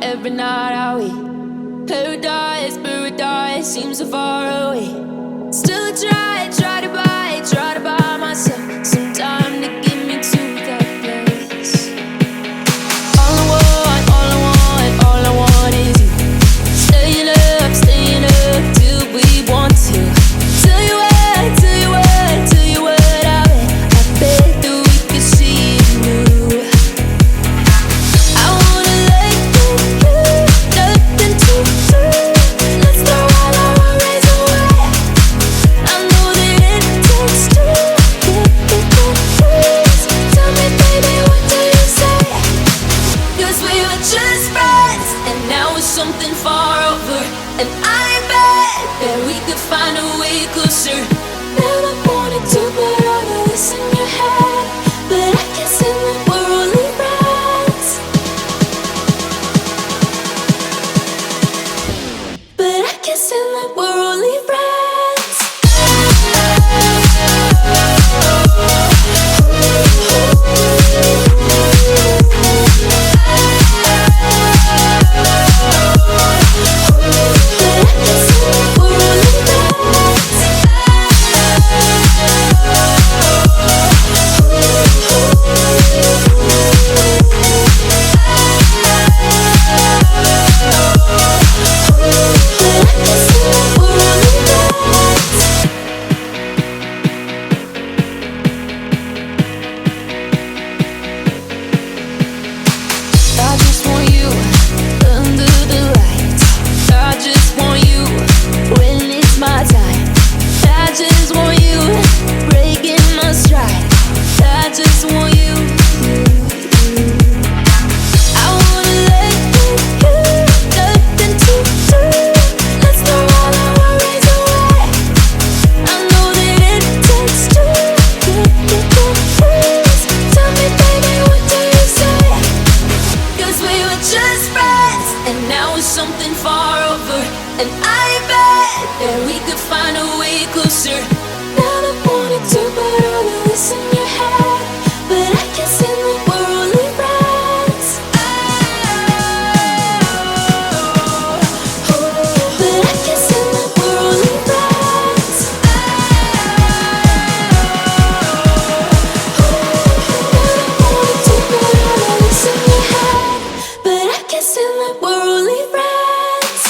every night are we paradise seems so far away. Still I try to buy myself some time to get me to that place. All I want is you. Staying up till we want to. Tell you what, I bet that we could see it new. I wanna let you, nothing to do. Let's throw all our worries away. I know that it takes two. Tell me, baby, what do you say? 'Cause we were just friends, and now it's something far over. And I bet that we could find a way closer. Never wanted to put all of this in your head, but I guess in the we're only friends. But I guess in the we're only friends. Something far over, and I bet that we could find a way closer. Never wanted to put all of this in your head, but I guess in the we're only friends. acting like we're only friends.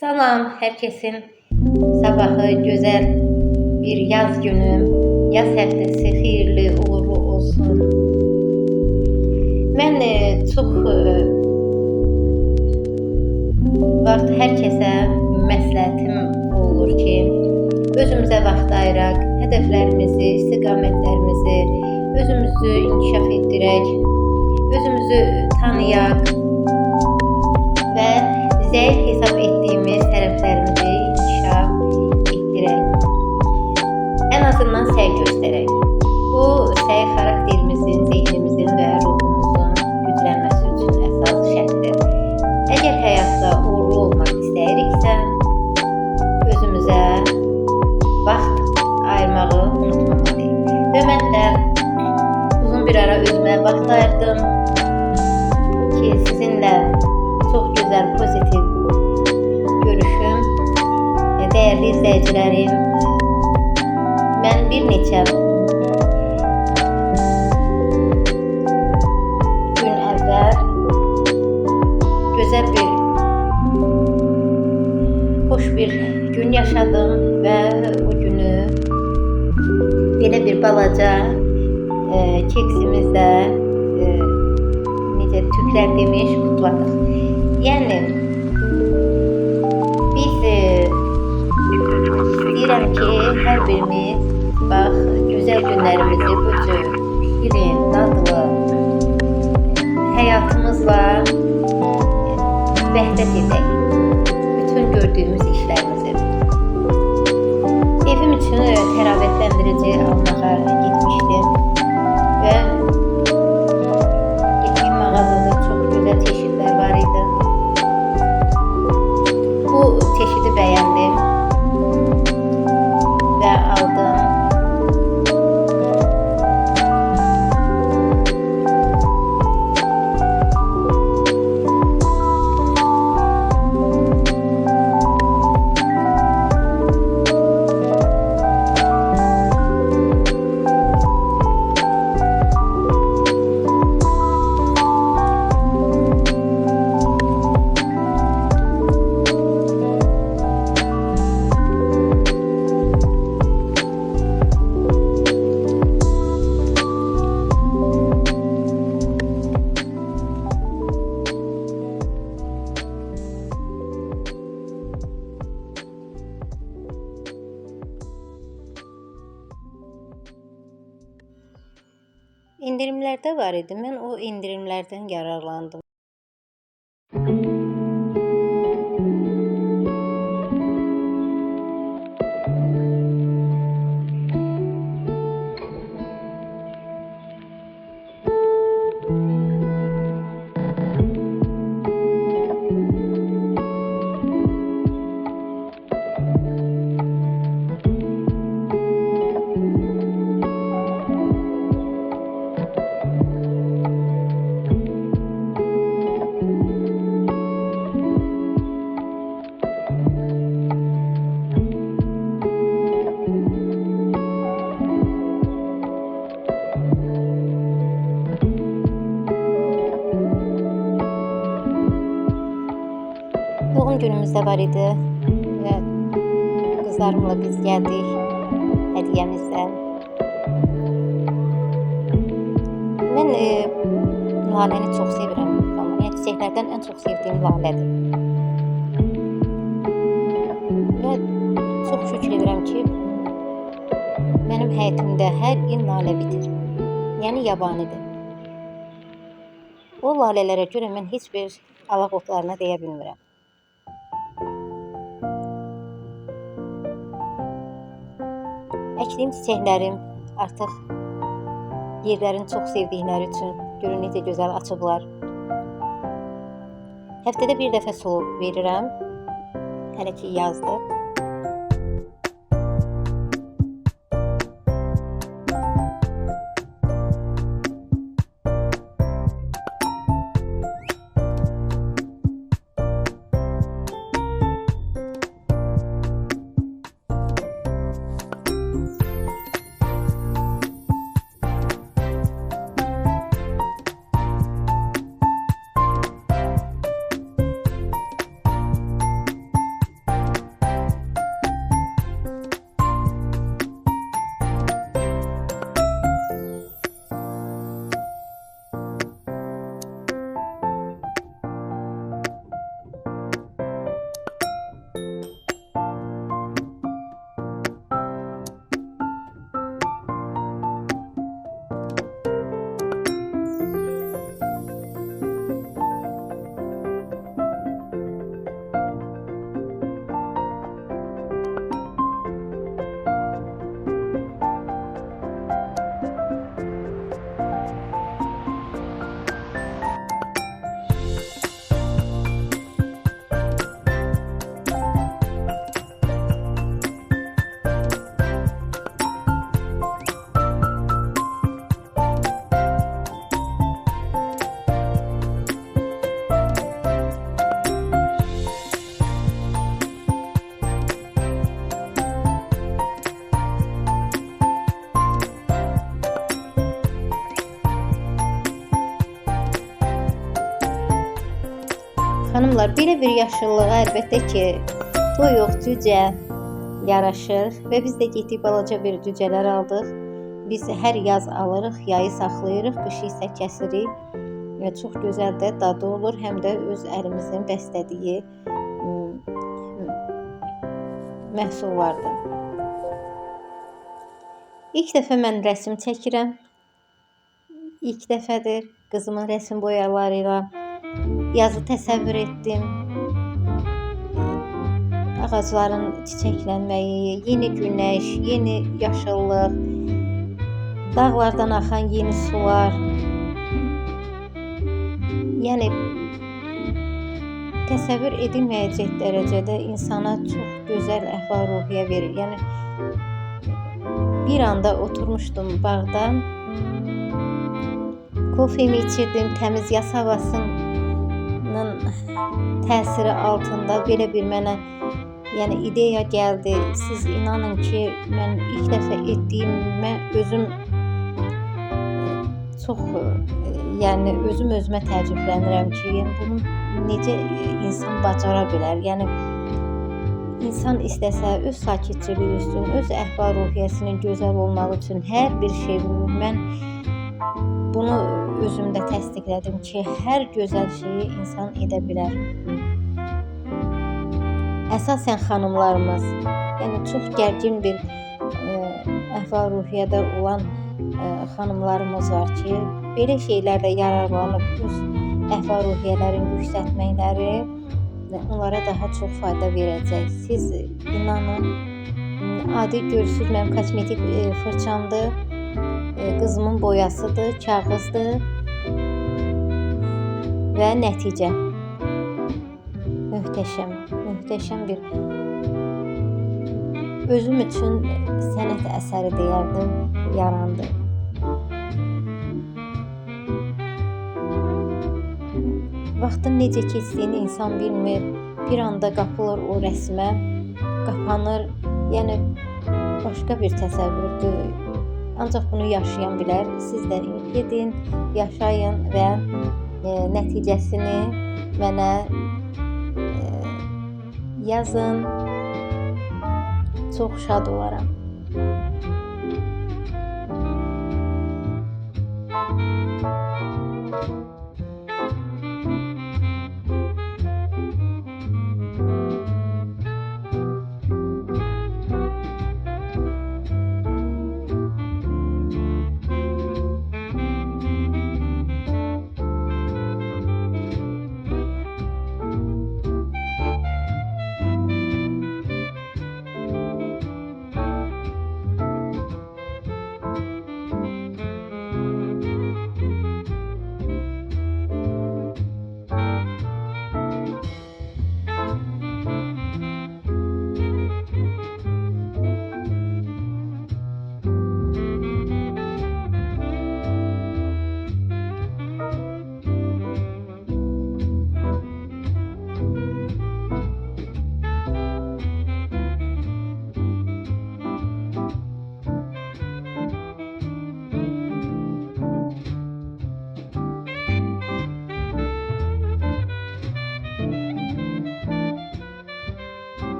Salam, herkesin sabahı güzel bir yaz günü, yaz həftəsi xeyirli, uğurlu olsun. Mən çox vaxt hər kəsə məsləhətim olur ki, özümüzə vaxt ayıraq, hədəflərimizi, istiqamətlərimizi, özümüzü inkişaf etdirək, özümüzü tanıyaq və zəif hesab etdiyimiz tərəflərimizi inkişaf etdirək. Ən azından səy göstərək. Bu, səy xarakterimizin, zehnimizin və ruhumuzun güclənməsi üçün əsas şərtdir. Əgər həyatda uğurlu olmaq istəyiriksə, özümüzə vaxt ayırmağı unutmamalıyıq. Və mən də uzun bir ara özümə vaxt ayırdım ki, sizinlə çox gözəl, pozitiv görüşüm. Dəyərli izləyicilərim, mən bir neçə gün əvvəl gözəl bir, xoş bir gün yaşadım və o günü belə bir balaca keksimizlə necə türklər demiş, qutladıq. Yəni biz istəyirəm ki, hər birimiz bax, gözəl günlərimizi bu cür şirin, dadlı həyatımızla vəhdət edək. Bütün gördüyümüz işlərimizi. Evim üçün təravətləndirici almağa getmişdim və getdiyim mağazada çox gözəl çeşidlər var idi. Bu çeşidi bəyəndim və aldım. İndirimlərdə var idi. Mən o indirimlərdən yararlandım. Doğum günümüz də var idi və qızlarımla biz gəldik hədiyəmizlə. Mən laləni çox sevirəm. Yəni çiçəklərdən ən çox sevdiyim lalədir. Və çox şükür edirəm ki, mənim həyətimdə hər il lalə bitir. Yəni yabanidir. O lalələrə görə mən heç bir alaq otlarına deyə bilmirəm. Əkdiyim çiçəklərim artıq yerlərini çox sevdikləri üçün görün necə gözəl açıblar. Həftədə bir dəfə sulu verirəm. Hələ ki yazdır. Xanımlar, belə bir yaşıllığa əlbəttə ki, toyuq, cücə yaraşır və biz də getdik balaca bir cücələr aldıq. Biz hər yaz alırıq, yayı saxlayırıq, qışı isə kəsirik. Çox gözəl də dadı olur, həm də öz əlimizin bəslədiyi məhsullardır. İlk dəfə mən rəsm çəkirəm. İlk dəfədir qızımın rəsm boyalarıyla yazı təsəvvür etdim. Ağacların çiçəklənməyi, yeni günəş, yeni yaşıllıq, dağlardan axan yeni sular. Yəni təsəvvür edilməyəcək dərəcədə insana çox gözəl əhval-ruhiyyə verir. Yəni bir anda oturmuşdum bağda, kofemi içirdim, təmiz yaz havasının təsiri altında belə bir mənə ideya gəldi. Siz inanın ki, mən ilk dəfə etdiyimə özüm çox özüm özümə təəccüblənirəm ki, bunu necə insan bacara bilər? Yəni insan istəsə öz sakitçiliyi üçün, öz əhval-ruhiyyəsinin gözəl olmağı üçün hər bir şey, mən bunu özümdə təsdiqlədim ki, hər gözəl şeyi insan edə bilər. Əsasən xanımlarımız, çox gərgin bir əhval-ruhiyyədə olan xanımlarımız var ki, belə şeylərlə yararlanıb öz əhval-ruhiyyələrini yüksəltməkləri onlara daha çox fayda verəcək. Siz inanın, adi görürsünüz, mənim kosmetik fırçamdır, qızımın boyasıdır, kağızdır və nəticə möhtəşəm bir özüm üçün sənət əsəri deyərdim, yarandı. Vaxtın necə keçdiyini insan bilmir, bir anda qapılır o rəsmə, qapanır, başqa bir təsəvvürdür. Ancaq bunu yaşayan bilər. Siz də gedin, yaşayın və nəticəsini mənə yazın. Çox şad olaram.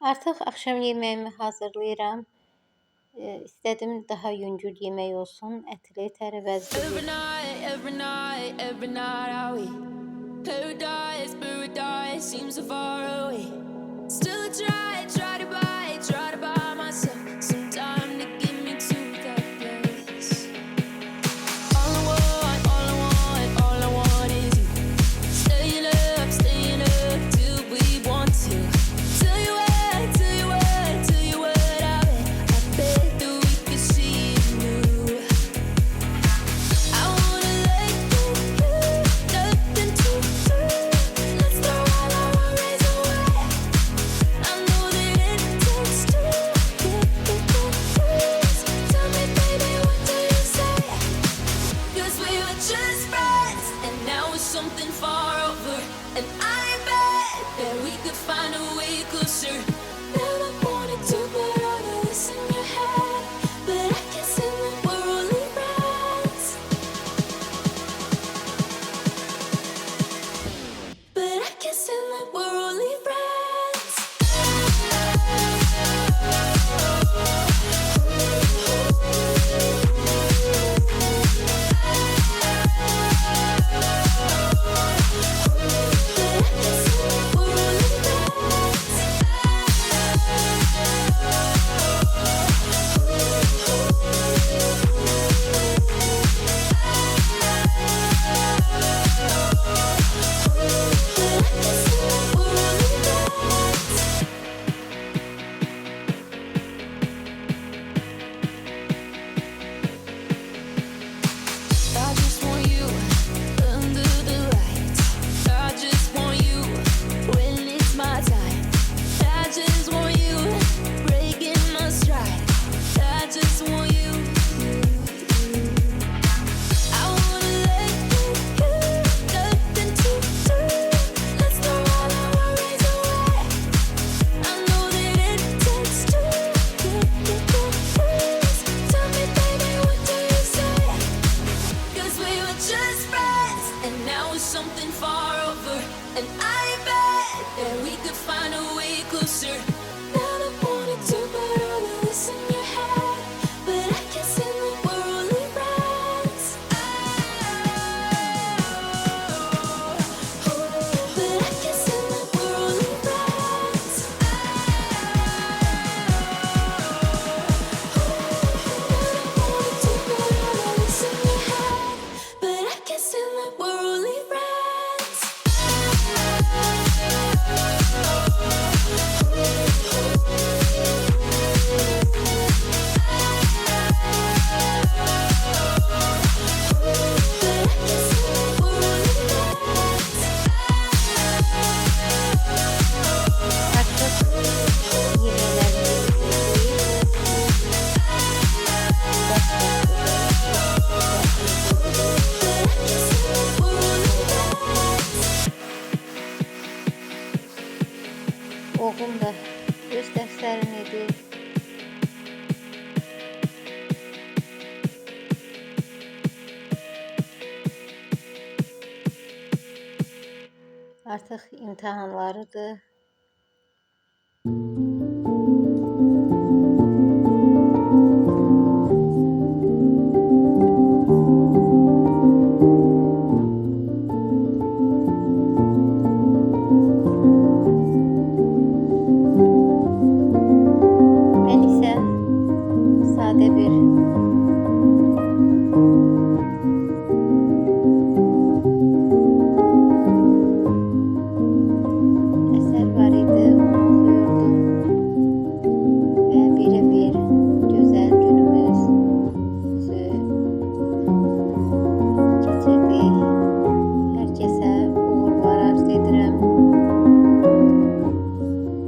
Artıq axşam yeməyimi hazırlayıram. İstədim daha yüngül yemək olsun. Ətli, tərəvəzli. Every night are we paradise seems so far away. Still I try to buy myself some time to get me to that place. All I want is you. Staying up till we want to. Tell you what, I bet that we could see it new. I wanna let you, nothing to do. Let's throw all our worries away. I know that it takes two to get through. Tell me, baby, what do you say? 'Cause we were just friends, and now it's something far over. And I bet that we could find a way closer. Never wanted to put all of this in your head, but I guess in the we're only friends. But I guess in the we're only friends. I just want you under the lights. I just want you when it's my time. I just want you breaking my stride. I just want you. I wanna let you, nothing to do. Let's throw all our worries away. I know that it takes two to get through. Tell me, baby, what do you say? 'Cause we were just friends, and now it's something far over. And I bet that we could find a way closer. Never wanted to put all of this in your head, but I guess in the we're only friends. But I guess in the we're only friends. Never wanted to put all of this in your head, but I guess in the we're only friends. Artıq yeməklərimizi oğlum da öz dərslərini edir. Artıq imtahanlarıdır. Mən isə sadə bir əsər var idi, onu oxuyurdum və bir gözəl günümüz keçirdik. Hər kəsə uğurlar arzu edirəm.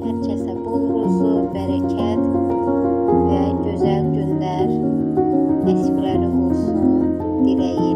Hər kəsə bol ruzu, bərəkət və gözəl günlər, nəsibləri olsun diləyi.